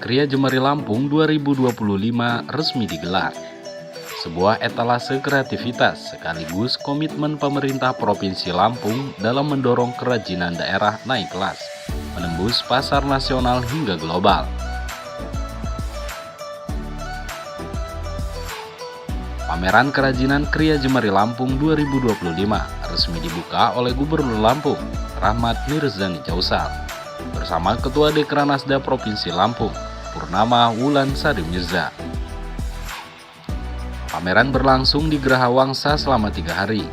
Kria Jemari Lampung 2025 resmi digelar. Sebuah etalase kreativitas sekaligus komitmen pemerintah Provinsi Lampung dalam mendorong kerajinan daerah naik kelas, menembus pasar nasional hingga global. Pameran Kerajinan Kria Jemari Lampung 2025 resmi dibuka oleh Gubernur Lampung, Rahmat Mirzani Jausal, bersama Ketua Dekranasda Provinsi Lampung, Purnama Wulan Sari Mirza. Pameran berlangsung di Geraha Wangsa selama 3 hari,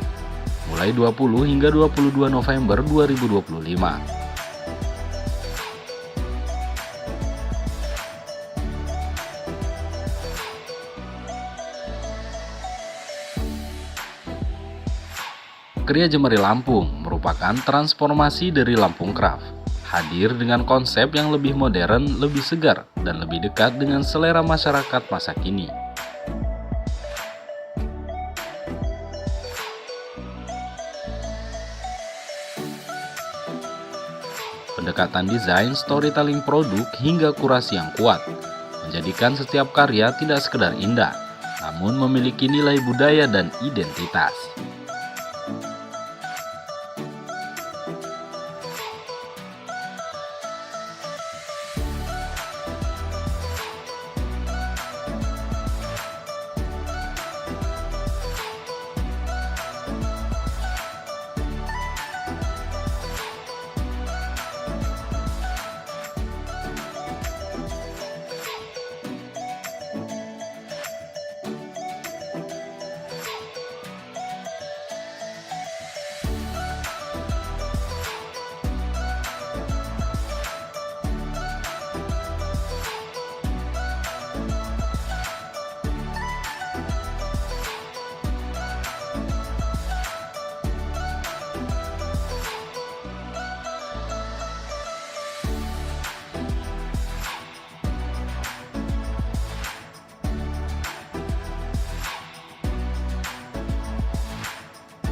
mulai 20 hingga 22 November 2025. Kria Jemari Lampung merupakan transformasi dari Lampung Craft. Hadir dengan konsep yang lebih modern, lebih segar, dan lebih dekat dengan selera masyarakat masa kini. Pendekatan desain, storytelling produk, hingga kurasi yang kuat, menjadikan setiap karya tidak sekedar indah, namun memiliki nilai budaya dan identitas.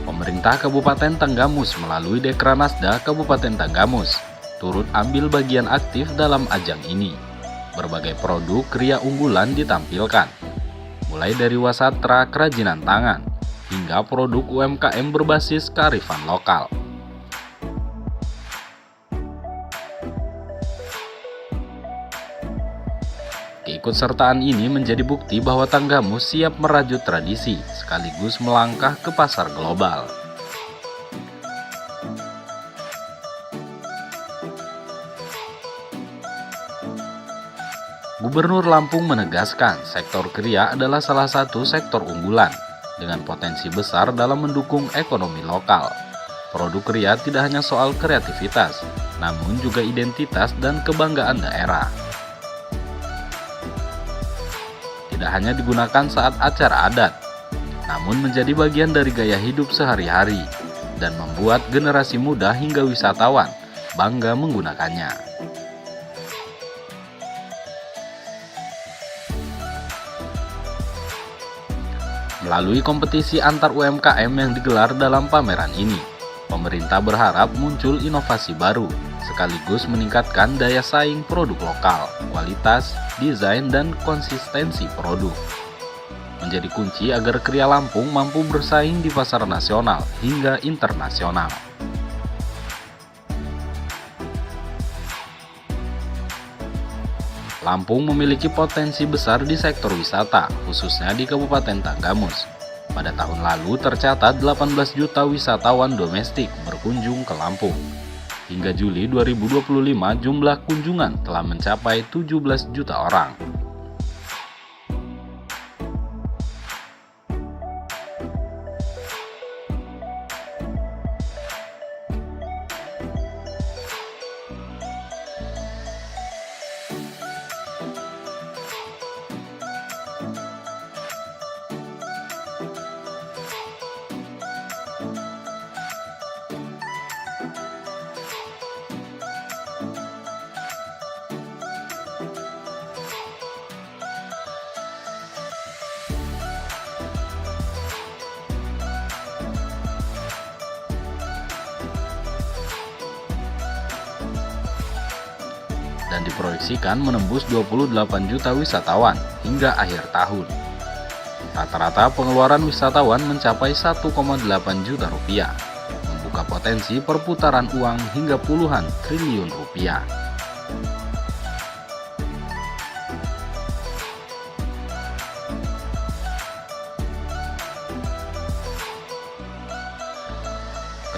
Pemerintah Kabupaten Tanggamus melalui Dekranasda Kabupaten Tanggamus turut ambil bagian aktif dalam ajang ini. Berbagai produk kria unggulan ditampilkan, mulai dari wasatra kerajinan tangan hingga produk UMKM berbasis kearifan lokal. Keikutsertaan ini menjadi bukti bahwa Tanggamus siap merajut tradisi sekaligus melangkah ke pasar global. Gubernur Lampung menegaskan sektor kria adalah salah satu sektor unggulan dengan potensi besar dalam mendukung ekonomi lokal. Produk kria tidak hanya soal kreativitas, namun juga identitas dan kebanggaan daerah. Tidak hanya digunakan saat acara adat, namun menjadi bagian dari gaya hidup sehari-hari dan membuat generasi muda hingga wisatawan bangga menggunakannya. Melalui kompetisi antar UMKM yang digelar dalam pameran ini, pemerintah berharap muncul inovasi baru, sekaligus meningkatkan daya saing produk lokal, kualitas, desain, dan konsistensi produk. Menjadi kunci agar kria Lampung mampu bersaing di pasar nasional hingga internasional. Lampung memiliki potensi besar di sektor wisata, khususnya di Kabupaten Tanggamus. Pada tahun lalu tercatat 18 juta wisatawan domestik berkunjung ke Lampung. Hingga Juli 2025 jumlah kunjungan telah mencapai 17 juta orang. dan diproyeksikan menembus 28 juta wisatawan hingga akhir tahun. Rata-rata pengeluaran wisatawan mencapai 1,8 juta rupiah, membuka potensi perputaran uang hingga puluhan triliun rupiah.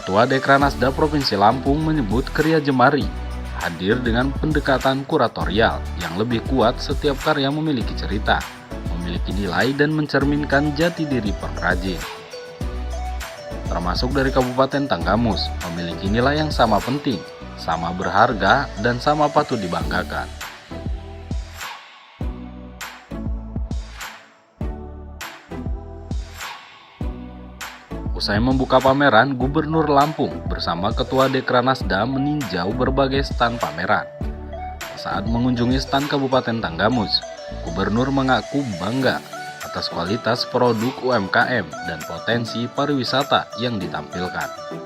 Ketua Dekranasda Provinsi Lampung menyebut Kriya Jemari hadir dengan pendekatan kuratorial yang lebih kuat. Setiap karya memiliki cerita, memiliki nilai dan mencerminkan jati diri pengrajin. Termasuk dari Kabupaten Tanggamus, memiliki nilai yang sama penting, sama berharga, dan sama patut dibanggakan. Usai membuka pameran, Gubernur Lampung bersama Ketua Dekranasda meninjau berbagai stan pameran. Saat mengunjungi stan Kabupaten Tanggamus, Gubernur mengaku bangga atas kualitas produk UMKM dan potensi pariwisata yang ditampilkan.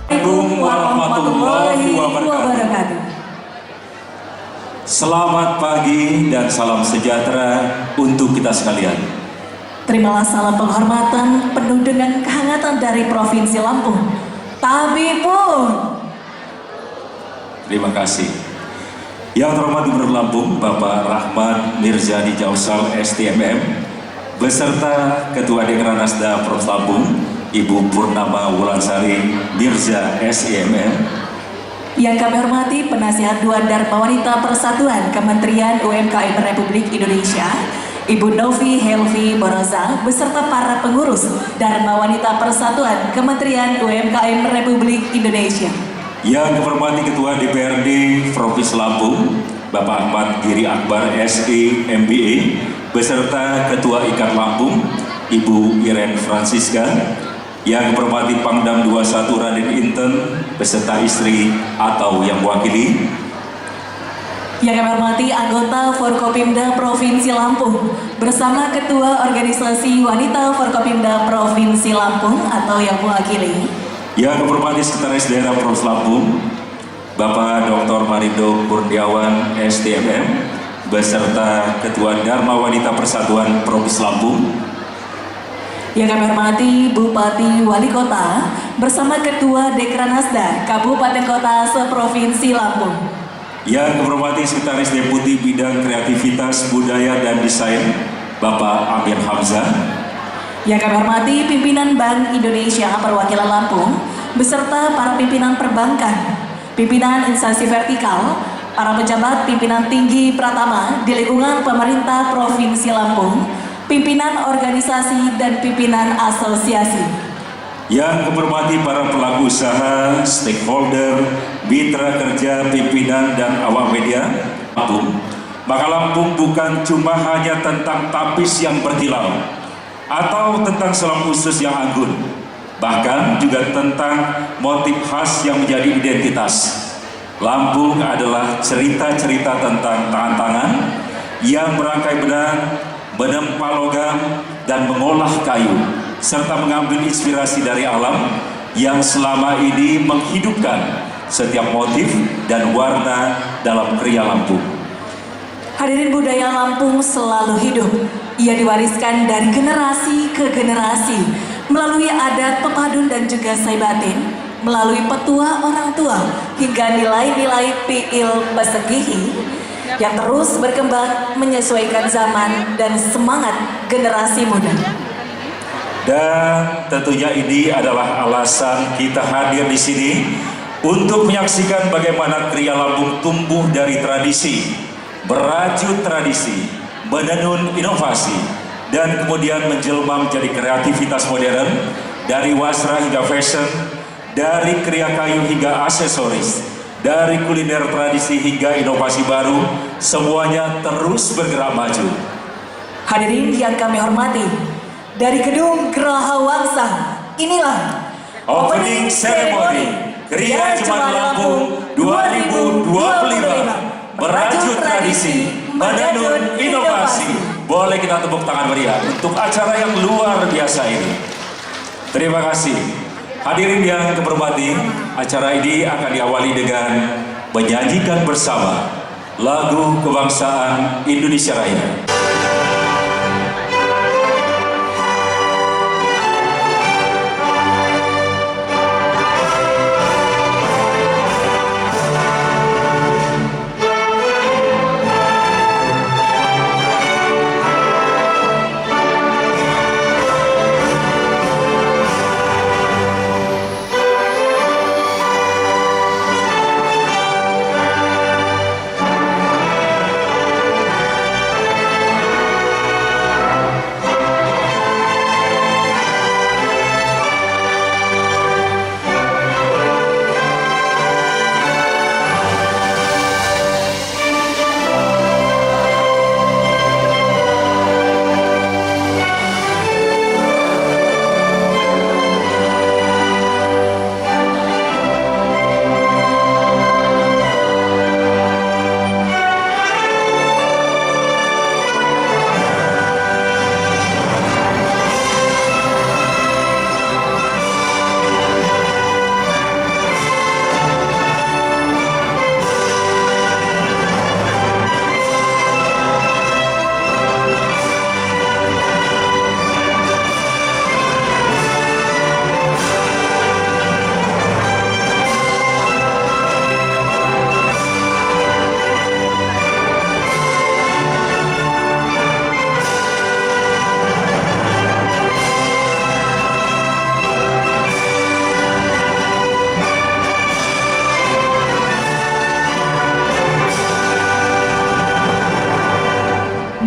Assalamualaikum warahmatullahi wabarakatuh. Selamat pagi dan salam sejahtera untuk kita sekalian. Terimalah salam penghormatan penuh dengan kehangatan dari Provinsi Lampung. Tabipun. Terima kasih. Yang terhormat Gubernur Lampung, Bapak Rahmat Mirzani Jausal STMM, beserta Ketua Dekranasda Provinsi Lampung, Ibu Purnama Wulansari Mirza SIMM. Yang kami hormati Penasihat Dua Dharma Wanita Persatuan Kementerian UMKM Republik Indonesia, Ibu Novi Helvi Boroza, beserta para pengurus Dharma Wanita Persatuan Kementerian UMKM Republik Indonesia. Yang kami hormati Ketua DPRD Provinsi Lampung, Bapak Ahmad Giri Akbar SI MBA, beserta Ketua IKAT Lampung, Ibu Iren Francisca. Yang berhormati Pangdam 21 Raden Inten beserta istri atau yang mewakili. Yang kami hormati anggota Forkopimda Provinsi Lampung bersama Ketua Organisasi Wanita Forkopimda Provinsi Lampung atau yang mewakili. Yang kami hormati Sekretaris Daerah Provinsi Lampung, Bapak Dr. Marindo Kurniawan STMM beserta Ketua Dharma Wanita Persatuan Provinsi Lampung. Yang kami hormati Bupati Wali Kota bersama Ketua Dekranasda Kabupaten Kota seprovinsi Lampung. Yang kami hormati Sekretaris Deputi Bidang Kreativitas, Budaya, dan Desain, Bapak Amir Hamzah. Yang kami hormati pimpinan Bank Indonesia perwakilan Lampung beserta para pimpinan perbankan, pimpinan instansi vertikal, para pejabat pimpinan tinggi Pratama di lingkungan pemerintah Provinsi Lampung, pimpinan organisasi dan pimpinan asosiasi. Yang kami hormati para pelaku usaha, stakeholder, mitra kerja, pimpinan dan awak media Lampung. Maka Lampung bukan cuma hanya tentang tapis yang berkilau atau tentang selam khusus yang anggun, bahkan juga tentang motif khas yang menjadi identitas. Lampung adalah cerita-cerita tentang tangan-tangan yang merangkai benang, menempa logam, dan mengolah kayu, serta mengambil inspirasi dari alam yang selama ini menghidupkan setiap motif dan warna dalam kriya Lampung. Hadirin, budaya Lampung selalu hidup. Ia diwariskan dari generasi ke generasi melalui adat pepadun dan juga saibatin, melalui petua orang tua hingga nilai-nilai piil pesegihi yang terus berkembang menyesuaikan zaman dan semangat generasi muda. Dan tentunya ini adalah alasan kita hadir di sini untuk menyaksikan bagaimana Kria Lampung tumbuh dari tradisi, berajut tradisi, menenun inovasi, dan kemudian menjelma menjadi kreativitas modern, dari wasra hingga fashion, dari kria kayu hingga aksesoris, dari kuliner tradisi hingga inovasi baru, semuanya terus bergerak maju. Hadirin yang kami hormati, dari Gedung Geraha Wangsa, inilah Opening Ceremony Kria Jemaat Lampung 2025, berajut tradisi, menenun inovasi. Boleh kita tepuk tangan meriah untuk acara yang luar biasa ini. Terima kasih. Hadirin yang kehormati, acara ini akan diawali dengan menyanyikan bersama lagu kebangsaan Indonesia Raya.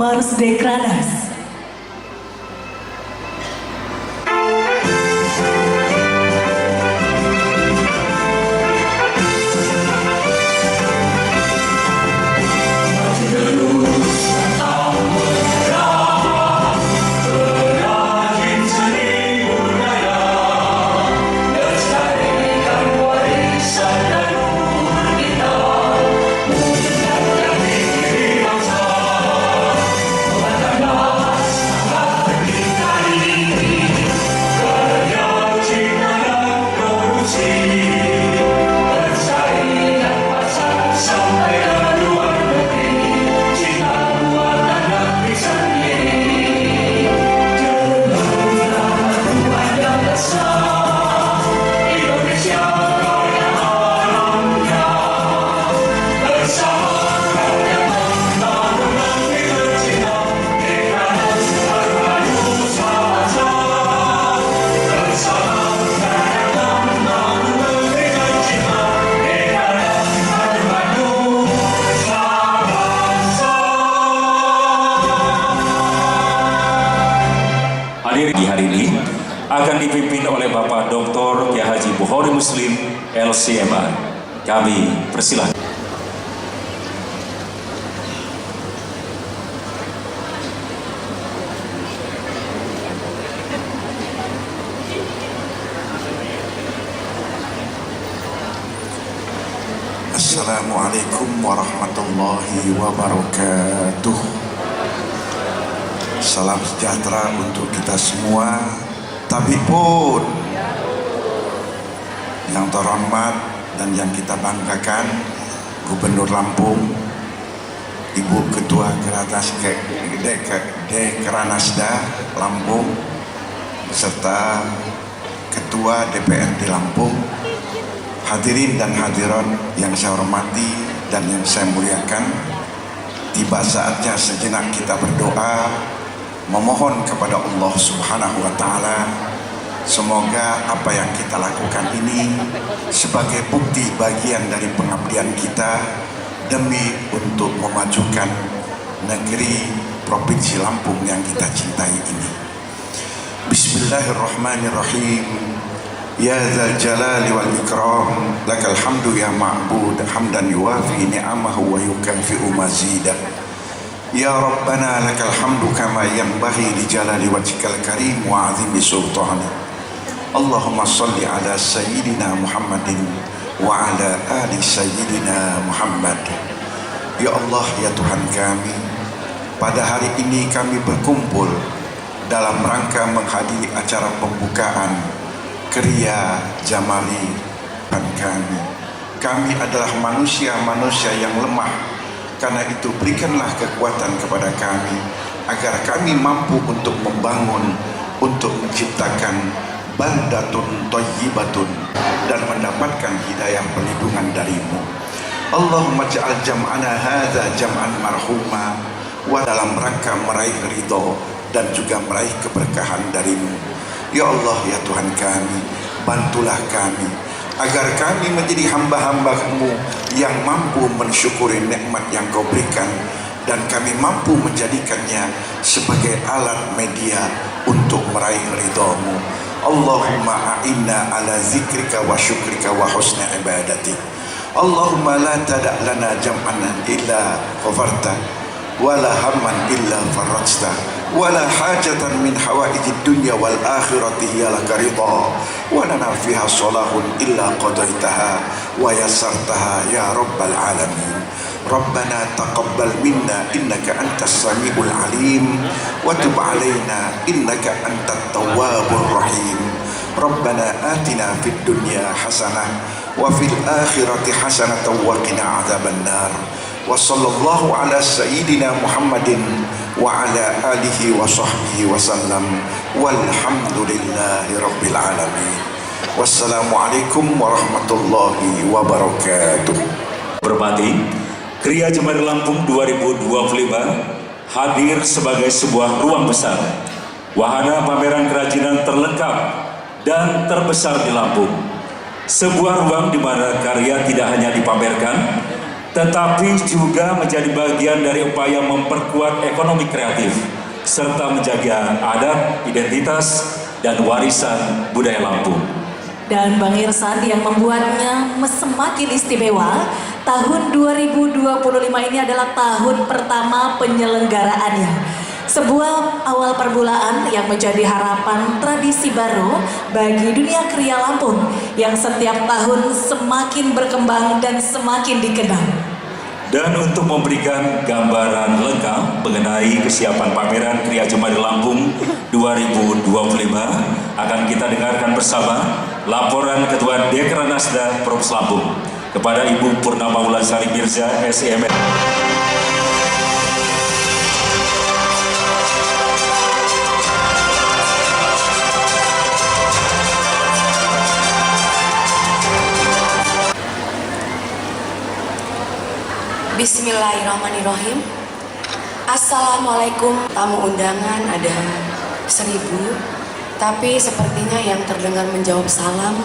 Mars Dekranas. Di hari ini akan dipimpin oleh Bapak Dr. Kiai Haji Bukhari Muslim LCMA. Kami persilahkan. Assalamualaikum warahmatullahi wabarakatuh. Salam sejahtera untuk kita semua. Tapi pun yang terhormat dan yang kita banggakan, Gubernur Lampung, Ibu Ketua Dekranasda Lampung, beserta Ketua DPRD Lampung, hadirin dan hadirat yang saya hormati dan yang saya muliakan. Tiba saatnya sejenak kita berdoa, memohon kepada Allah Subhanahu wa Ta'ala Semoga apa yang kita lakukan ini sebagai bukti bagian dari pengabdian kita demi untuk memajukan negeri Provinsi Lampung yang kita cintai ini. Bismillahirrahmanirrahim. Ya dzal jalali wal ikram, lakal hamdu ya ma'bud, hamdan yuwafi ni'amahu wa yukafi'u mazidah. Ya Rabbana lakal hamdu kama yanbaghi li jalali wajhikal karim wa 'azimi sultanik. Allahumma salli ala sayyidina Muhammadin wa ala ali sayyidina Muhammad. Ya Allah, ya Tuhan kami, pada hari ini kami berkumpul dalam rangka menghadiri acara pembukaan Kriya Jamali dan kami adalah manusia-manusia yang lemah. Karena itu berikanlah kekuatan kepada kami agar kami mampu untuk membangun, untuk menciptakan baldatun thayyibatun dan mendapatkan hidayah perlindungan darimu. Allahumma ja'al jam'ana hadza jam'an marhuma, wa dalam rangka meraih ridho dan juga meraih keberkahan darimu. Ya Allah, ya Tuhan kami, bantulah kami agar kami menjadi hamba-hamba-Mu yang mampu mensyukuri nikmat yang Kau berikan, dan kami mampu menjadikannya sebagai alat media untuk meraih ridho-Mu. Allahumma a'inna ala zikrika wa syukrika wa husna ibadatik. Allahumma la tada' lana jam'an illa ghafarta wala hamman illa farajta wala hajatan min hawaijid dunya wal akhirati hiya laka ridha wa lana fiha salahun illa qadaitaha wa yassartaha ya rabbal alamin. Rabbana taqabbal minna innaka antas samiul alim wa tub alaina innaka antat tawwabur rahim. Rabbana atina fid dunya hasanah wa fil akhirati hasanatan wa qina adzabannar. Wa sallallahu ala sayyidina Muhammadin wa ala alihi wa sahbihi wa sallam walhamdulillahi rabbil alamin. Wassalamualaikum warahmatullahi wabarakatuh. Hormati, Kriya Jamali Lampung 2025 hadir sebagai sebuah ruang besar, wahana pameran kerajinan terlengkap dan terbesar di Lampung. Sebuah ruang di mana karya tidak hanya dipamerkan, tetapi juga menjadi bagian dari upaya memperkuat ekonomi kreatif serta menjaga adat, identitas, dan warisan budaya Lampung. Dan Bang Irsan yang membuatnya semakin istimewa, tahun 2025 ini adalah tahun pertama penyelenggaraannya. Sebuah awal permulaan yang menjadi harapan tradisi baru bagi dunia kriya Lampung yang setiap tahun semakin berkembang dan semakin dikenal. Dan untuk memberikan gambaran lengkap mengenai kesiapan pameran Kriya Jamali Lampung 2025, akan kita dengarkan bersama laporan Ketua Dekranasda Provinsi Lampung kepada Ibu Purnama Wulandari Mirza, SEMN. Bismillahirrahmanirrahim. Assalamualaikum. Tamu undangan ada 1000, tapi sepertinya yang terdengar menjawab salam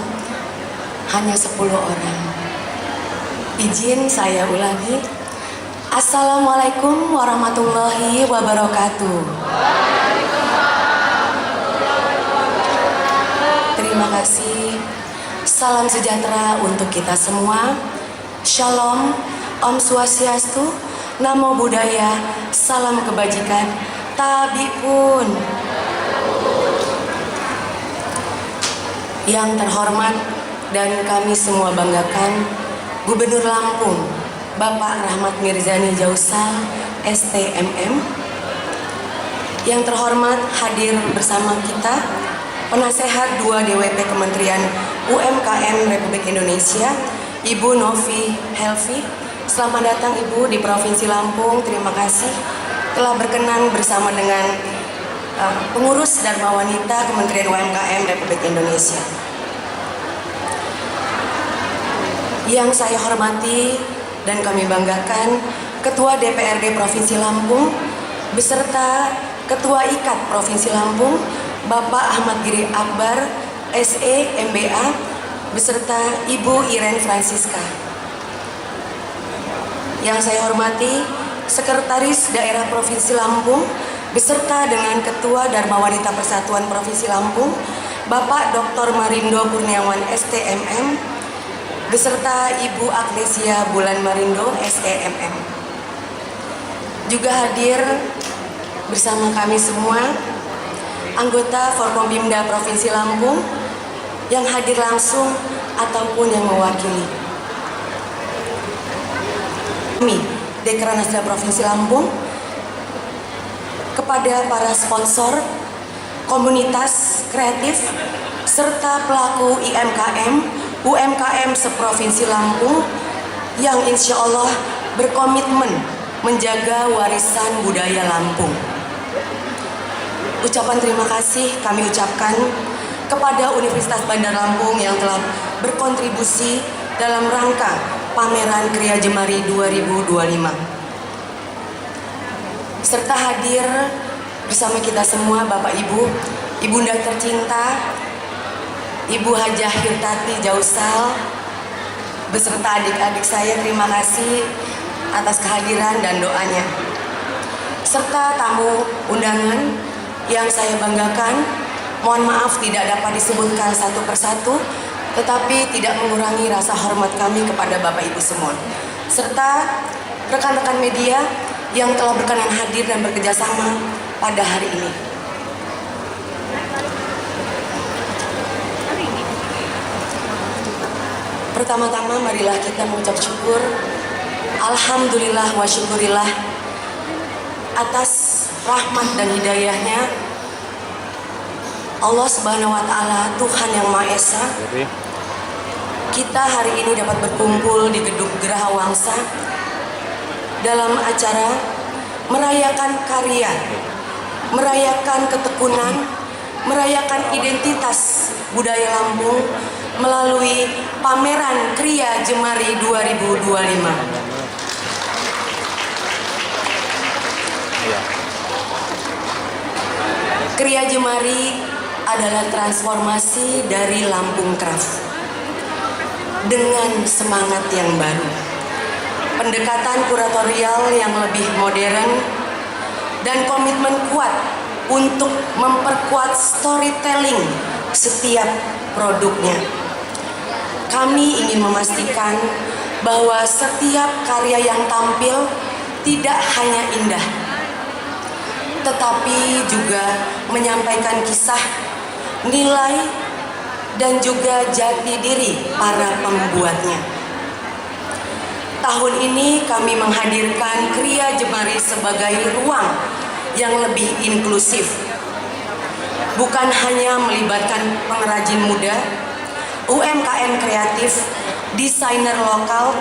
hanya 10 orang. Izin saya ulangi. Assalamualaikum warahmatullahi wabarakatuh. Terima kasih. Salam sejahtera untuk kita semua. Shalom, Om Swastiastu, Namo Buddhaya, salam kebajikan, tabi pun. Yang terhormat dan kami semua banggakan, Gubernur Lampung, Bapak Rahmat Mirzani Jausal, STMM. Yang terhormat hadir bersama kita, Penasehat 2 DWP Kementerian UMKM Republik Indonesia, Ibu Novi Helvi. Selamat datang Ibu di Provinsi Lampung. Terima kasih telah berkenan bersama dengan pengurus Dharma Wanita Kementerian UMKM Republik Indonesia. Yang saya hormati dan kami banggakan, Ketua DPRD Provinsi Lampung beserta Ketua IKAT Provinsi Lampung, Bapak Ahmad Giri Akbar, SE MBA beserta Ibu Iren Francisca. Yang saya hormati Sekretaris Daerah Provinsi Lampung beserta dengan Ketua Dharma Wanita Persatuan Provinsi Lampung, Bapak Dr. Marindo Kurniawan STMM beserta Ibu Agnesia Bulan Marindo SEMM. Juga hadir bersama kami semua anggota Forkompimda Provinsi Lampung yang hadir langsung ataupun yang mewakili. Kami Dekranasda Provinsi Lampung, kepada para sponsor, komunitas kreatif, serta pelaku UMKM seprovinsi Lampung yang insya Allah berkomitmen menjaga warisan budaya Lampung. Ucapan terima kasih kami ucapkan kepada Universitas Bandar Lampung yang telah berkontribusi dalam rangka pameran Kriya Jemari 2025. Serta hadir bersama kita semua Bapak Ibu, Ibunda tercinta, Ibu Hajah Hirtati Jausal, beserta adik-adik saya, terima kasih atas kehadiran dan doanya. Serta tamu undangan yang saya banggakan, mohon maaf tidak dapat disebutkan satu persatu, tetapi tidak mengurangi rasa hormat kami kepada Bapak Ibu semua. Serta rekan-rekan media yang telah berkenan hadir dan bekerjasama pada hari ini. Pertama-tama marilah kita mengucap syukur, alhamdulillah wa syukurillah atas rahmat dan hidayahnya Allah Subhanahu wa Ta'ala, Tuhan yang Maha Esa. Kita hari ini dapat berkumpul di Gedung Geraha Wangsa dalam acara merayakan karya, merayakan ketekunan, merayakan identitas budaya Lampung melalui pameran Kriya Jemari 2025. Kriya Jemari adalah transformasi dari Lampung Craft dengan semangat yang baru, pendekatan kuratorial yang lebih modern, dan komitmen kuat untuk memperkuat storytelling setiap produknya. Kami ingin memastikan bahwa setiap karya yang tampil tidak hanya indah, tetapi juga menyampaikan kisah, nilai, dan juga jati diri para pembuatnya. Tahun ini kami menghadirkan Kriya Jemari sebagai ruang yang lebih inklusif, bukan hanya melibatkan pengrajin muda, UMKM kreatif, desainer lokal,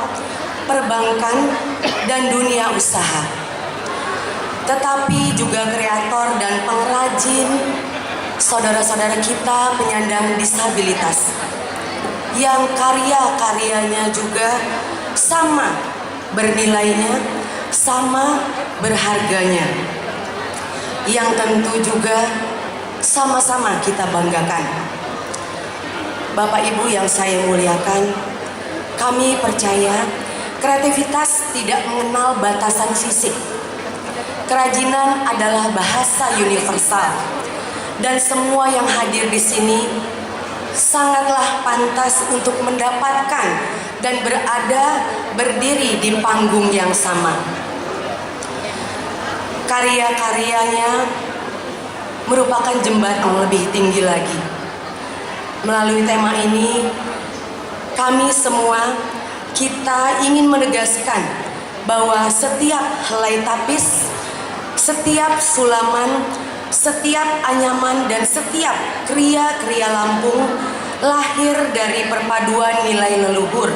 perbankan, dan dunia usaha, tetapi juga kreator dan pengrajin, saudara-saudara kita penyandang disabilitas yang karya-karyanya juga sama bernilainya, sama berharganya, yang tentu juga sama-sama kita banggakan. Bapak Ibu yang saya muliakan, kami percaya kreativitas tidak mengenal batasan fisik. Kerajinan adalah bahasa universal, dan semua yang hadir di sini sangatlah pantas untuk mendapatkan dan berdiri di panggung yang sama. Karya-karyanya merupakan jembatan lebih tinggi lagi. Melalui tema ini, kami semua kita ingin menegaskan bahwa setiap helai tapis, setiap sulaman, setiap anyaman, dan setiap kriya-kriya Lampung lahir dari perpaduan nilai leluhur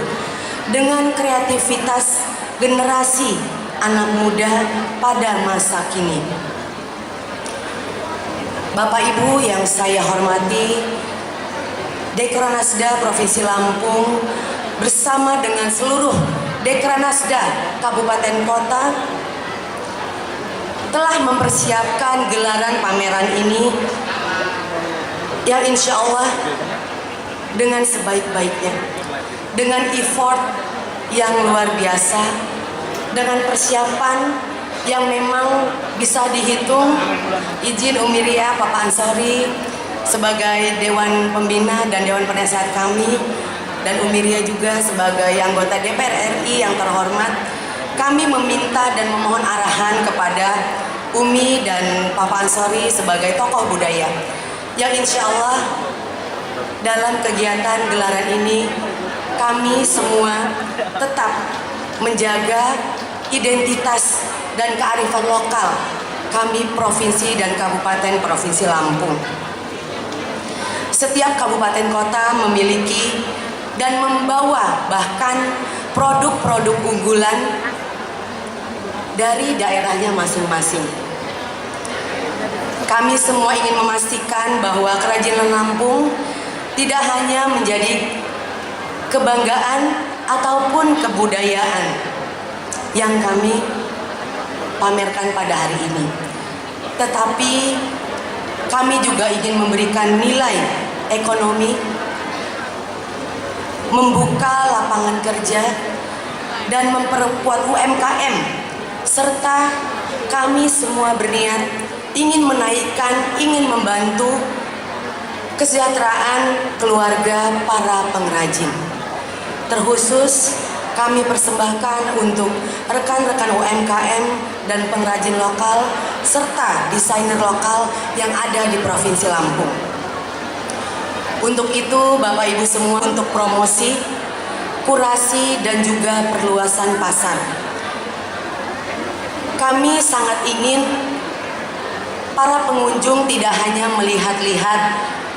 dengan kreativitas generasi anak muda pada masa kini. Bapak Ibu yang saya hormati, Dekranasda Provinsi Lampung bersama dengan seluruh Dekranasda Kabupaten Kota telah mempersiapkan gelaran pameran ini yang insya Allah dengan sebaik-baiknya, dengan effort yang luar biasa, dengan persiapan yang memang bisa dihitung. Izin Umiria, Bapak Ansori sebagai Dewan Pembina dan Dewan Penasehat kami, dan Umiria juga sebagai anggota DPR RI yang terhormat, kami meminta dan memohon arahan kepada Umi dan Papa Ansori sebagai tokoh budaya yang insya Allah dalam kegiatan gelaran ini kami semua tetap menjaga identitas dan kearifan lokal kami provinsi dan kabupaten provinsi Lampung. Setiap kabupaten kota memiliki dan membawa bahkan produk-produk unggulan dari daerahnya masing-masing. Kami semua ingin memastikan bahwa kerajinan Lampung tidak hanya menjadi kebanggaan ataupun kebudayaan yang kami pamerkan pada hari ini, tetapi kami juga ingin memberikan nilai ekonomi, membuka lapangan kerja, dan memperkuat UMKM, serta kami semua berniat ingin menaikkan, ingin membantu kesejahteraan keluarga para pengrajin. Terkhusus kami persembahkan untuk rekan-rekan UMKM dan pengrajin lokal serta desainer lokal yang ada di Provinsi Lampung. Untuk itu Bapak Ibu semua, untuk promosi, kurasi dan juga perluasan pasar, kami sangat ingin para pengunjung tidak hanya melihat-lihat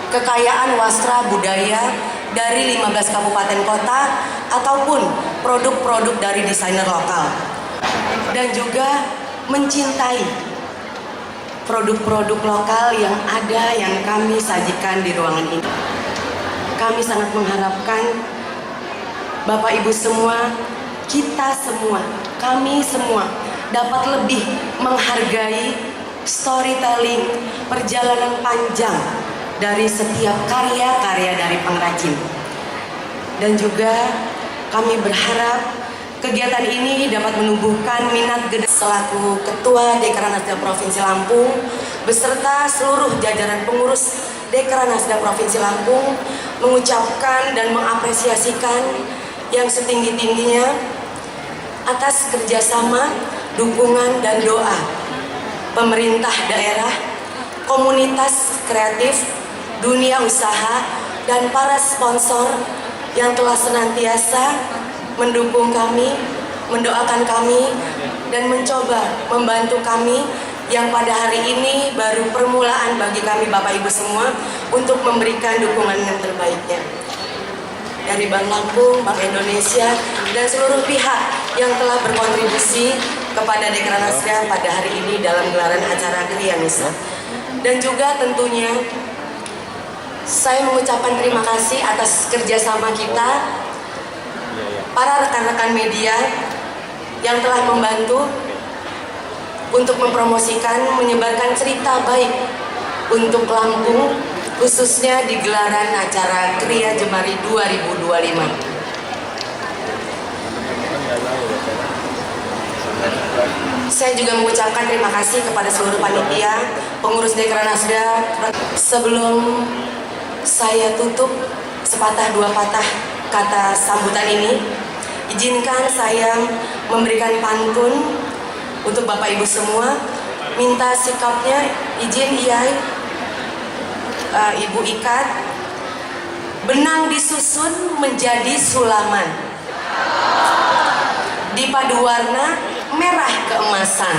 kekayaan wastra budaya dari 15 kabupaten kota ataupun produk-produk dari desainer lokal, dan juga mencintai produk-produk lokal yang ada yang kami sajikan di ruangan ini. Kami sangat mengharapkan Bapak Ibu semua, kita semua, kami semua dapat lebih menghargai storytelling, perjalanan panjang dari setiap karya-karya dari pengrajin. Dan juga kami berharap kegiatan ini dapat menumbuhkan minat gede. Selaku Ketua Dekranasda Provinsi Lampung beserta seluruh jajaran pengurus Dekranasda Provinsi Lampung mengucapkan dan mengapresiasikan yang setinggi-tingginya atas kerjasama, dukungan dan doa pemerintah daerah, komunitas kreatif, dunia usaha, dan para sponsor yang telah senantiasa mendukung kami, mendoakan kami, dan mencoba membantu kami yang pada hari ini baru permulaan bagi kami Bapak Ibu semua untuk memberikan dukungan yang terbaiknya. Dari Bank Lampung, Bank Indonesia, dan seluruh pihak yang telah berkontribusi kepada Dekranasda pada hari ini dalam gelaran acara Kriya Nusa. Dan juga tentunya saya mengucapkan terima kasih atas kerjasama kita, para rekan-rekan media yang telah membantu untuk mempromosikan, menyebarkan cerita baik untuk Lampung, khususnya di gelaran acara Kriya Jemari 2025. Saya juga mengucapkan terima kasih kepada seluruh panitia, pengurus Dekranasda. Sebelum saya tutup sepatah dua patah kata sambutan ini, izinkan saya memberikan pantun untuk Bapak Ibu semua. Minta sikapnya, izin Iyai, Ibu ikat. Benang disusun menjadi sulaman, dipadu warna merah keemasan.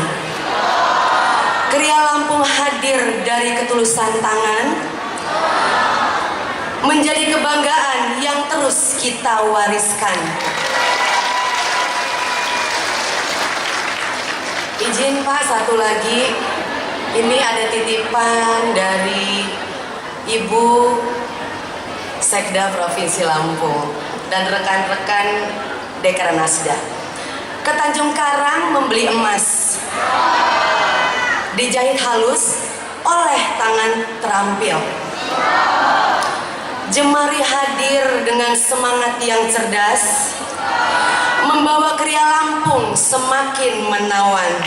Kriya Lampung hadir dari ketulusan tangan, menjadi kebanggaan yang terus kita wariskan. Izin Pak, satu lagi, ini ada titipan dari Ibu Sekda Provinsi Lampung dan rekan-rekan Dekranasda. Ke Tanjung Karang membeli emas, dijahit halus oleh tangan terampil. Jemari hadir dengan semangat yang cerdas, membawa Kria Lampung semakin menawan.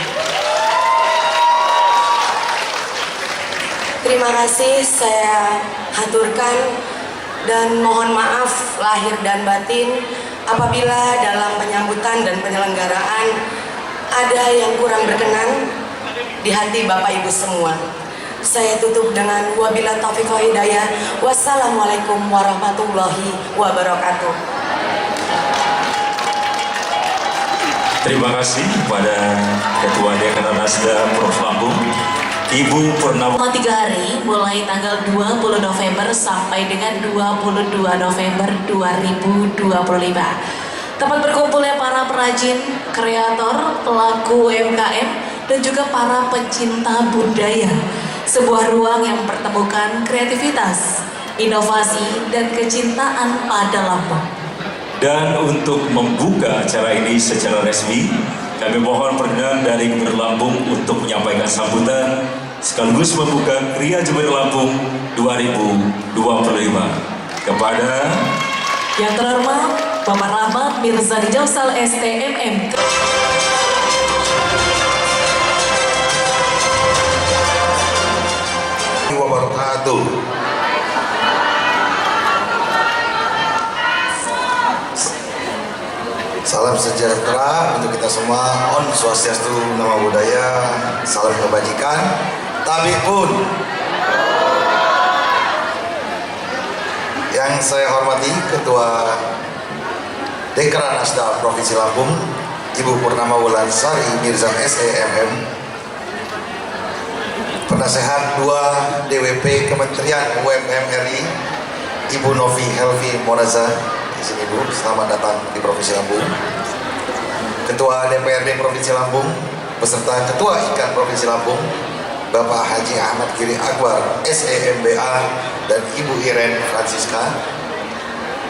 Terima kasih saya haturkan dan mohon maaf lahir dan batin apabila dalam penyambutan dan penyelenggaraan ada yang kurang berkenan di hati Bapak Ibu semua. Saya tutup dengan wabillahi taufiq wal hidayah. Wassalamualaikum warahmatullahi wabarakatuh. Terima kasih kepada Ketua Dekran Nasda Prof Lampung, Ibu Purnama. 3 hari mulai tanggal 20 November sampai dengan 22 November 2025. Tempat berkumpulnya para perajin, kreator, pelaku UMKM, dan juga para pencinta budaya. Sebuah ruang yang mempertemukan kreativitas, inovasi, dan kecintaan pada Lampung. Dan untuk membuka acara ini secara resmi, kami mohon perkenan dari Gubernur Lampung untuk menyampaikan sambutan sekaligus membuka Kria Jemari Lampung 2025 kepada Yang terhormat Bapak Rahmat Mirzani Jausal STMM. Wabarakatuh. Salam sejahtera untuk kita semua. Om Swastiastu, Namo Buddhaya, salam kebajikan. Tabiun. Yang saya hormati Ketua Dekran Nasda Provinsi Lampung, Ibu Purnama Wulansari Mirza SEMM, Penasehat 2 DWP Kementerian UMM RI, Ibu Novi Helvi Monaza. Di sini Bu, selamat datang di Provinsi Lampung. Ketua DPRD Provinsi Lampung beserta Ketua IKAN Provinsi Lampung, Bapak Haji Ahmad Giri Akbar SEMBA dan Ibu Iren Francisca.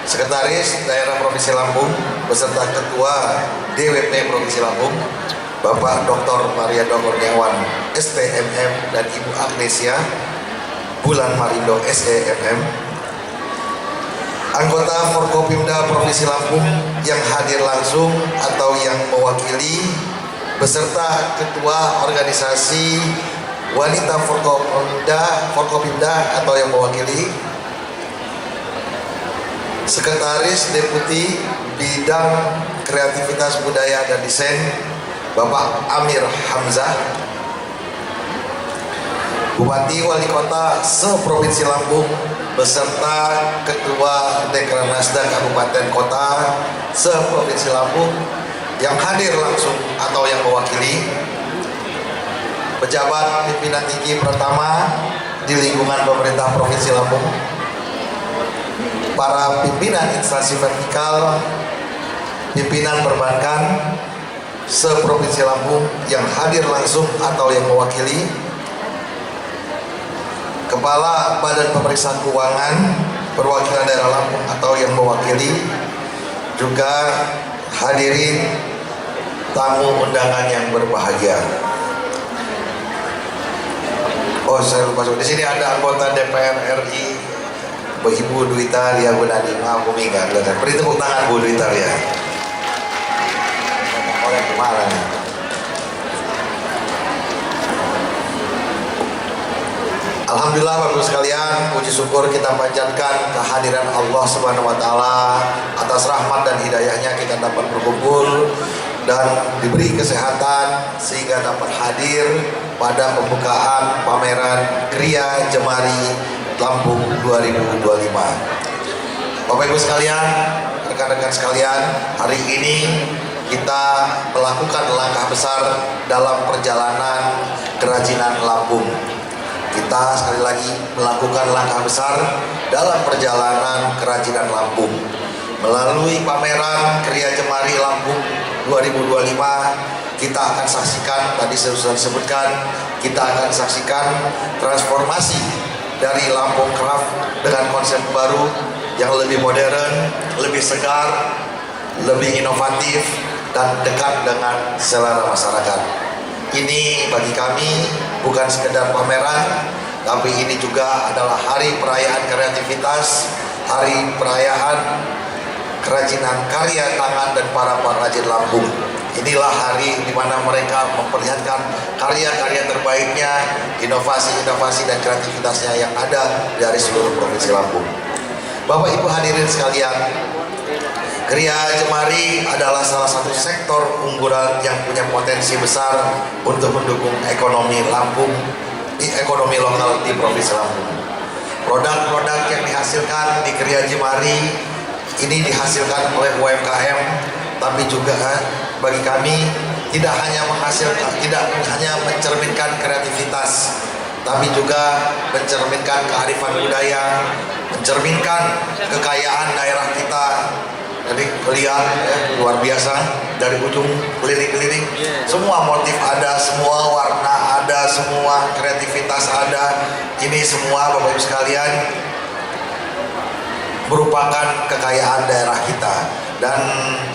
Sekretaris Daerah Provinsi Lampung beserta Ketua DWP Provinsi Lampung, Bapak Dr. Mariado Kurniawan STMM dan Ibu Agnesia Bulan Marindo SEMM. Anggota Forkopimda Provinsi Lampung yang hadir langsung atau yang mewakili beserta Ketua Organisasi Wanita Forkopimda atau yang mewakili, Sekretaris Deputi Bidang Kreativitas Budaya dan Desain Bapak Amir Hamzah, Bupati Wali Kota se-Provinsi Lampung beserta Ketua Dekran Nasda Kabupaten Kota se-Provinsi Lampung yang hadir langsung atau yang mewakili, pejabat pimpinan tinggi pertama di lingkungan pemerintah Provinsi Lampung, para pimpinan instansi vertikal, pimpinan perbankan se-Provinsi Lampung yang hadir langsung atau yang mewakili, Kepala Badan Pemeriksaan Keuangan perwakilan daerah Lampung atau yang mewakili, juga hadirin tamu undangan yang berbahagia. Oh, saya lupa di sini ada anggota DPR RI, Ibu Dwita Lia Gunadi. Maaf, Bumi nggak kelihatan. Beri tepuk tangan Bu Dwita Lia. Oh, yang kemarin. Alhamdulillah Bapak Ibu sekalian, puji syukur kita panjatkan kehadiran Allah Subhanahu wa taala. Atas rahmat dan hidayahnya kita dapat berkumpul dan diberi kesehatan sehingga dapat hadir pada pembukaan pameran Kria Jemari Lampung 2025. Bapak Ibu sekalian, rekan-rekan sekalian, hari ini kita melakukan langkah besar dalam perjalanan kerajinan Lampung. Kita sekali lagi melakukan langkah besar dalam perjalanan kerajinan Lampung. Melalui pameran Kria Jemari Lampung 2025, kita akan saksikan, tadi saya sudah disebutkan, kita akan saksikan transformasi dari Lampung Craft dengan konsep baru yang lebih modern, lebih segar, lebih inovatif, dan dekat dengan selera masyarakat. Ini bagi kami bukan sekedar pameran, tapi ini juga adalah hari perayaan kreativitas hari perayaan kerajinan karya tangan dan para pengrajin Lampung. Inilah hari di mana mereka memperlihatkan karya-karya terbaiknya, inovasi-inovasi dan kreativitasnya yang ada dari seluruh provinsi Lampung. Bapak Ibu hadirin sekalian, Kriya Jemari adalah salah satu sektor unggulan yang punya potensi besar untuk mendukung ekonomi Lampung, ekonomi lokal di Provinsi Lampung. Produk-produk yang dihasilkan di Kriya Jemari ini dihasilkan oleh UMKM, tapi juga bagi kami tidak hanya mencerminkan kreativitas, tapi juga mencerminkan kearifan budaya, mencerminkan kekayaan daerah kita. Jadi lihat luar biasa dari ujung keliling-keliling, semua motif ada, semua warna ada, semua kreativitas ada. Ini semua Bapak Ibu sekalian merupakan kekayaan daerah kita, dan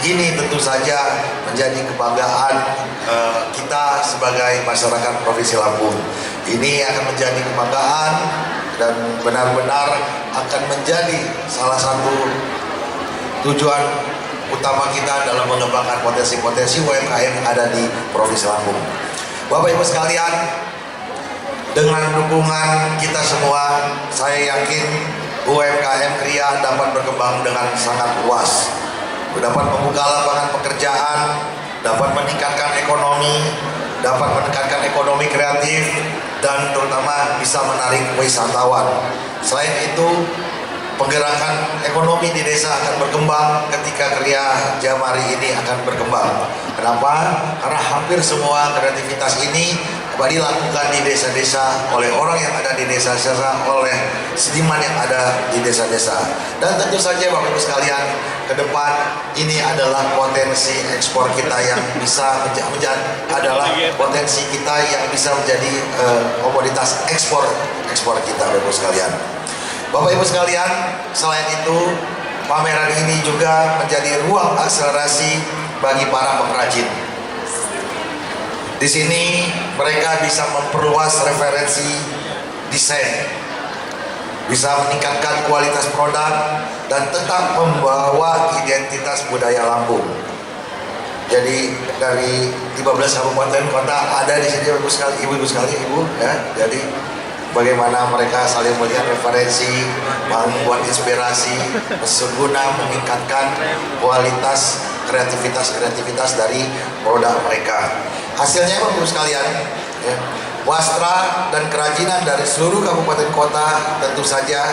ini tentu saja menjadi kebanggaan kita sebagai masyarakat Provinsi Lampung. Ini akan menjadi kebanggaan dan benar-benar akan menjadi salah satu tujuan utama kita dalam mengembangkan potensi-potensi UMKM yang ada di Provinsi Lampung. Bapak Ibu sekalian, dengan dukungan kita semua, saya yakin UMKM Kriya dapat berkembang dengan sangat luas, dapat membuka lapangan pekerjaan, dapat meningkatkan ekonomi kreatif, dan terutama bisa menarik wisatawan. Selain itu, penggerakan ekonomi di desa akan berkembang ketika Kriya Jemari ini akan berkembang. Kenapa? Karena hampir semua kreativitas ini dilakukan di desa-desa oleh orang yang ada di desa-desa, oleh seniman yang ada di desa-desa. Dan tentu saja Bapak Ibu sekalian, ke depan ini adalah potensi ekspor kita yang bisa adalah potensi kita yang bisa menjadi komoditas ekspor kita Bapak Ibu sekalian. Bapak Ibu sekalian, selain itu pameran ini juga menjadi ruang akselerasi bagi para pengrajin. Di sini mereka bisa memperluas referensi desain, bisa meningkatkan kualitas produk, dan tetap membawa identitas budaya Lampung. Jadi dari 15 kabupaten kota ada di sini ibu sekali, ya. Jadi bagaimana mereka saling melihat referensi, membuat inspirasi, guna meningkatkan kualitas kreativitas dari produk mereka. Hasilnya Bapak Ibu sekalian, ya, wastra dan kerajinan dari seluruh kabupaten kota tentu saja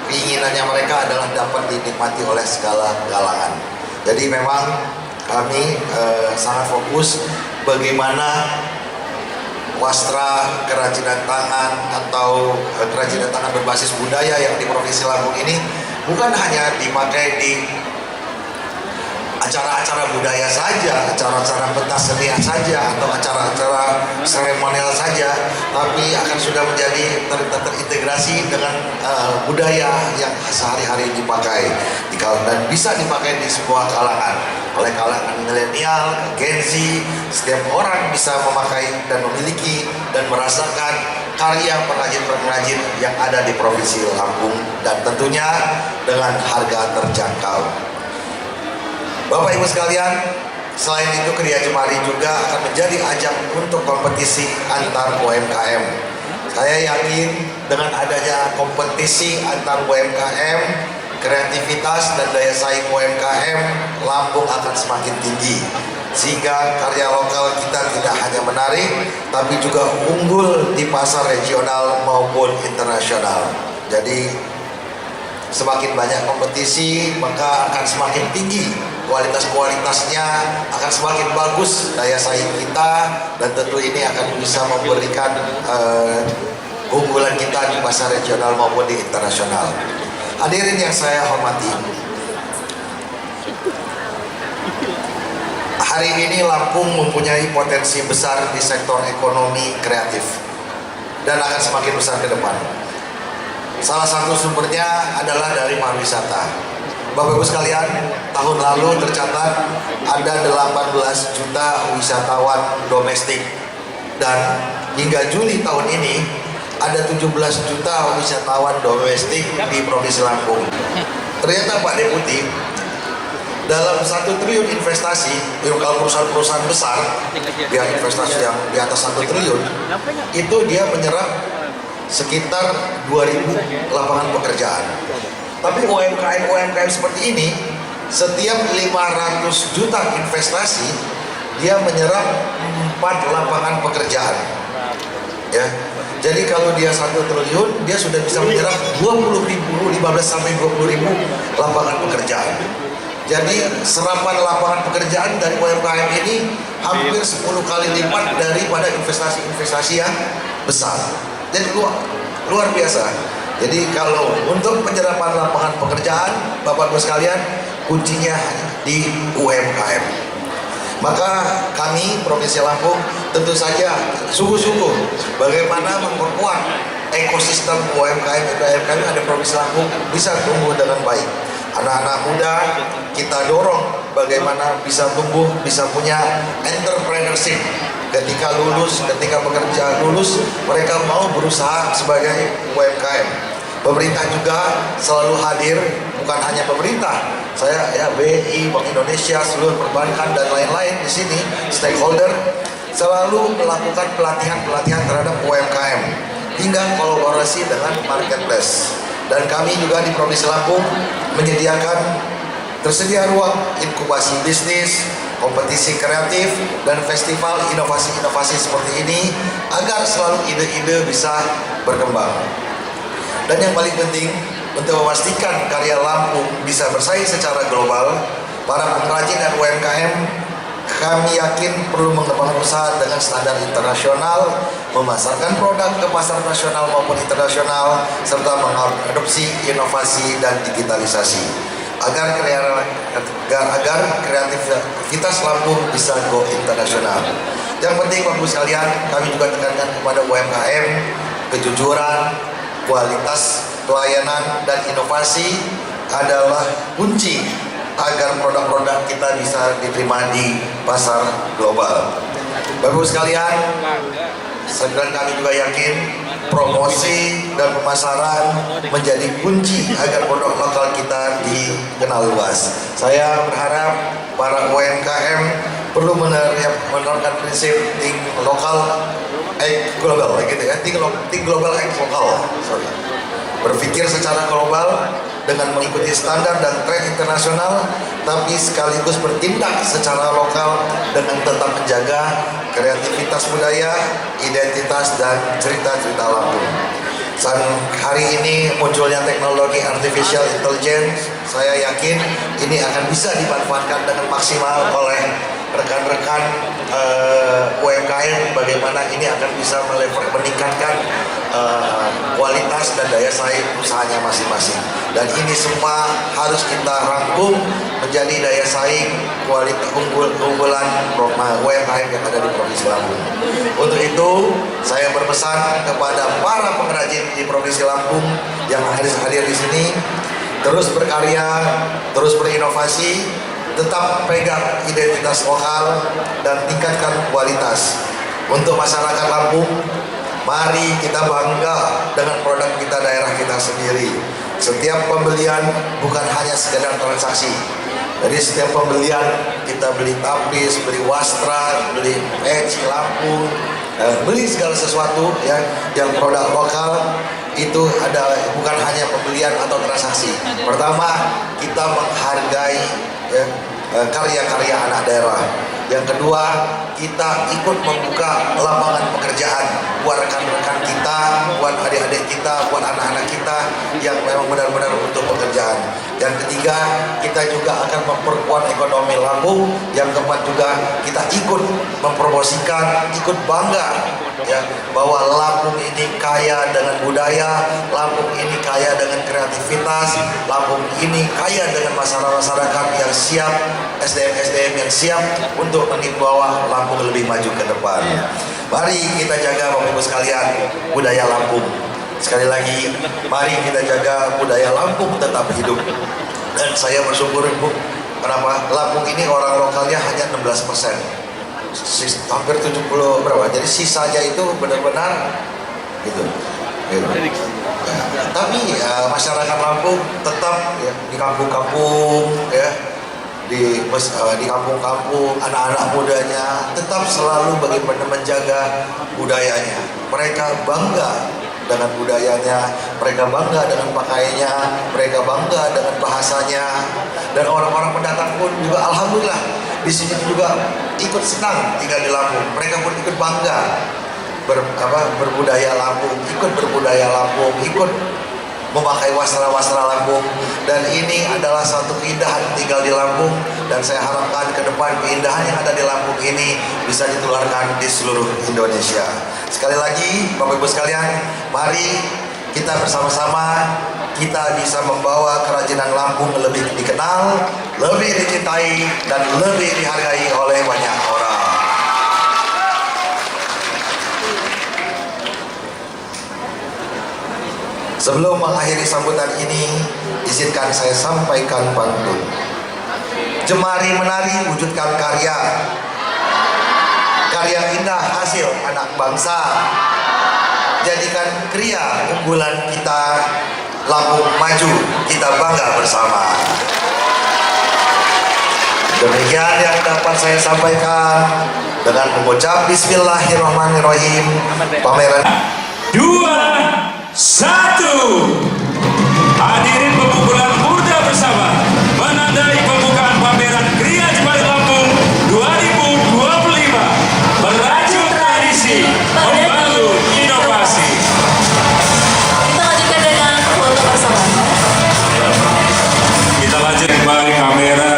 keinginannya mereka adalah dapat dinikmati oleh segala kalangan. Jadi memang kami sangat fokus bagaimana wastra kerajinan tangan atau kerajinan tangan berbasis budaya yang di Provinsi Lampung ini bukan hanya dipakai di acara-acara budaya saja, acara-acara pentas senian saja, atau acara-acara seremonial saja, tapi akan sudah menjadi terintegrasi dengan budaya yang sehari-hari dipakai dan bisa dipakai di semua kalangan, oleh kalangan milenial, Gen Z. Setiap orang bisa memakai dan memiliki dan merasakan karya pengrajin-pengrajin yang ada di Provinsi Lampung, dan tentunya dengan harga terjangkau. Bapak Ibu sekalian, selain itu Kriya Jemari juga akan menjadi ajang untuk kompetisi antar UMKM. Saya yakin dengan adanya kompetisi antar UMKM, kreativitas dan daya saing UMKM Lampung akan semakin tinggi, sehingga karya lokal kita tidak hanya menarik, tapi juga unggul di pasar regional maupun internasional. Jadi semakin banyak kompetisi, maka akan semakin tinggi kualitasnya, akan semakin bagus daya saing kita, dan tentu ini akan bisa memberikan keunggulan kita di pasar regional maupun di internasional. Hadirin yang saya hormati, hari ini Lampung mempunyai potensi besar di sektor ekonomi kreatif dan akan semakin besar ke depan. Salah satu sumbernya adalah dari pariwisata. Bapak Ibu sekalian, tahun lalu tercatat ada 18 juta wisatawan domestik, dan hingga Juli tahun ini ada 17 juta wisatawan domestik di Provinsi Lampung. Ternyata Pak Deputi, dalam 1 triliun investasi, kalau perusahaan-perusahaan besar, biar investasi yang di atas 1 triliun, itu dia menyerap sekitar 2.000 lapangan pekerjaan. Tapi UMKM seperti ini, setiap 500 juta investasi, dia menyerap 4 lapangan pekerjaan. Ya, jadi kalau dia 1 triliun, dia sudah bisa menyerap 15 sampai 20.000 lapangan pekerjaan. Jadi serapan lapangan pekerjaan dari UMKM ini hampir 10 kali lipat daripada investasi-investasi yang besar. Jadi luar biasa. Jadi kalau untuk penyerapan lapangan pekerjaan, Bapak-Ibu sekalian, kuncinya di UMKM. Maka kami Provinsi Lampung tentu saja sungguh-sungguh bagaimana memperkuat ekosistem UMKM ada Provinsi Lampung bisa tumbuh dengan baik. Anak-anak muda kita dorong bagaimana bisa tumbuh, bisa punya entrepreneurship. Ketika bekerja lulus, mereka mau berusaha sebagai UMKM. Pemerintah juga selalu hadir, bukan hanya pemerintah, saya ya BI, Bank Indonesia, seluruh perbankan dan lain-lain di sini, stakeholder selalu melakukan pelatihan terhadap UMKM hingga kolaborasi dengan marketplace. Dan kami juga di Provinsi Lampung menyediakan tersedia ruang inkubasi bisnis, kompetisi kreatif, dan festival inovasi-inovasi seperti ini agar selalu ide-ide bisa berkembang. Dan yang paling penting, untuk memastikan karya Lampung bisa bersaing secara global, para pengrajin dan UMKM kami yakin perlu mengembangkan usaha dengan standar internasional, memasarkan produk ke pasar nasional maupun internasional, serta mengadopsi inovasi dan digitalisasi agar kreativitas Lampung bisa go internasional. Yang penting Bapak-Ibu sekalian, kami juga tekankan kepada UMKM kejujuran, kualitas pelayanan dan inovasi adalah kunci agar produk-produk kita bisa diterima di pasar global. Bapak-Ibu sekalian, kami juga yakin promosi dan pemasaran menjadi kunci agar produk lokal kita dikenal luas. Saya berharap para UMKM perlu menerapkan prinsip think lokal, global, gitu ya, think global, act lokal. Berpikir secara global dengan mengikuti standar dan tren internasional, tapi sekaligus bertindak secara lokal dengan tetap menjaga kreativitas budaya, identitas, dan cerita-cerita Lampung. Dan hari ini munculnya teknologi artificial intelligence, saya yakin ini akan bisa dimanfaatkan dengan maksimal oleh rekan-rekan UMKM, bagaimana ini akan bisa meningkatkan kualitas dan daya saing usahanya masing-masing. Dan ini semua harus kita rangkum menjadi daya saing kualitas unggulan UMKM yang ada di Provinsi Lampung. Untuk itu saya berpesan kepada para pengrajin di Provinsi Lampung yang hadir di sini, terus berkarya, terus berinovasi, tetap pegang identitas lokal dan tingkatkan kualitas. Untuk masyarakat Lampung, mari kita bangga dengan produk kita, daerah kita sendiri. Setiap pembelian bukan hanya sekedar transaksi. Jadi setiap pembelian kita beli tapis, beli wastra, beli peci Lampung, beli segala sesuatu ya yang produk lokal, itu ada bukan hanya pembelian atau transaksi. Pertama, kita menghargai ya, karya-karya anak daerah. Yang kedua, kita ikut membuka lapangan pekerjaan buat rekan-rekan kita, buat adik-adik kita, buat anak-anak kita yang memang benar-benar butuh pekerjaan. Yang ketiga, kita juga akan memperkuat ekonomi Lampung. Yang keempat juga, kita ikut mempromosikan, ikut bangga ya bahwa Lampung ini kaya dengan budaya, Lampung ini kaya dengan kreativitas, Lampung ini kaya dengan masyarakat yang siap, SDM yang siap untuk membawa Lampung lebih maju ke depan. Mari kita jaga Bapak Ibu sekalian budaya Lampung. Sekali lagi, mari kita jaga budaya Lampung tetap hidup. Dan saya bersyukur Bu, kenapa Lampung ini orang lokalnya hanya 16%. Hampir 70 berapa, jadi sisanya itu benar-benar gitu. Tapi masyarakat Lampung tetap ya, di kampung-kampung ya, di kampung-kampung anak-anak mudanya tetap selalu bagaimana menjaga budayanya. Mereka bangga dengan budayanya, mereka bangga dengan pakaiannya, mereka bangga dengan bahasanya, dan orang-orang pendatang pun juga alhamdulillah di sini juga ikut senang tinggal di Lampung. Mereka pun ikut bangga berbudaya Lampung, ikut berbudaya Lampung, ikut memakai wastra-wastra Lampung, dan ini adalah satu keindahan tinggal di Lampung, dan saya harapkan ke depan keindahan yang ada di Lampung ini bisa ditularkan di seluruh Indonesia. Sekali lagi Bapak Ibu sekalian, mari kita bersama-sama kita bisa membawa kerajinan Lampung lebih dikenal, lebih dicintai, dan lebih dihargai oleh banyak orang. Sebelum mengakhiri sambutan ini, izinkan saya sampaikan pantun. Jemari menari wujudkan karya, karya indah hasil anak bangsa. Jadikan kriya unggulan kita, Lampung maju, kita bangga bersama. Demikian yang dapat saya sampaikan dengan mengucap Bismillahirrahmanirrahim. Pameran 2, 1. Hadirin pemukul muda bersama menandai pembukaan pameran Kriya Jemari Lampung 2025. Merajut tradisi, membangun inovasi. Kita lanjutkan dengan foto bersama. Kita lanjut kembali kamera.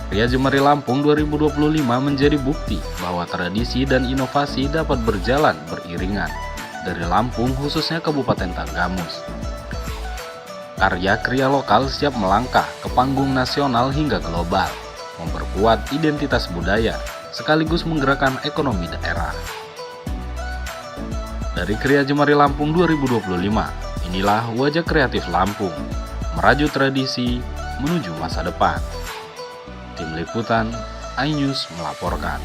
Kria Jemari Lampung 2025 menjadi bukti bahwa tradisi dan inovasi dapat berjalan beriringan dari Lampung khususnya Kabupaten Tanggamus. Karya kria lokal siap melangkah ke panggung nasional hingga global, memperkuat identitas budaya sekaligus menggerakkan ekonomi daerah. Dari Kria Jemari Lampung 2025, inilah wajah kreatif Lampung, merajut tradisi menuju masa depan. Tim Liputan iNews melaporkan.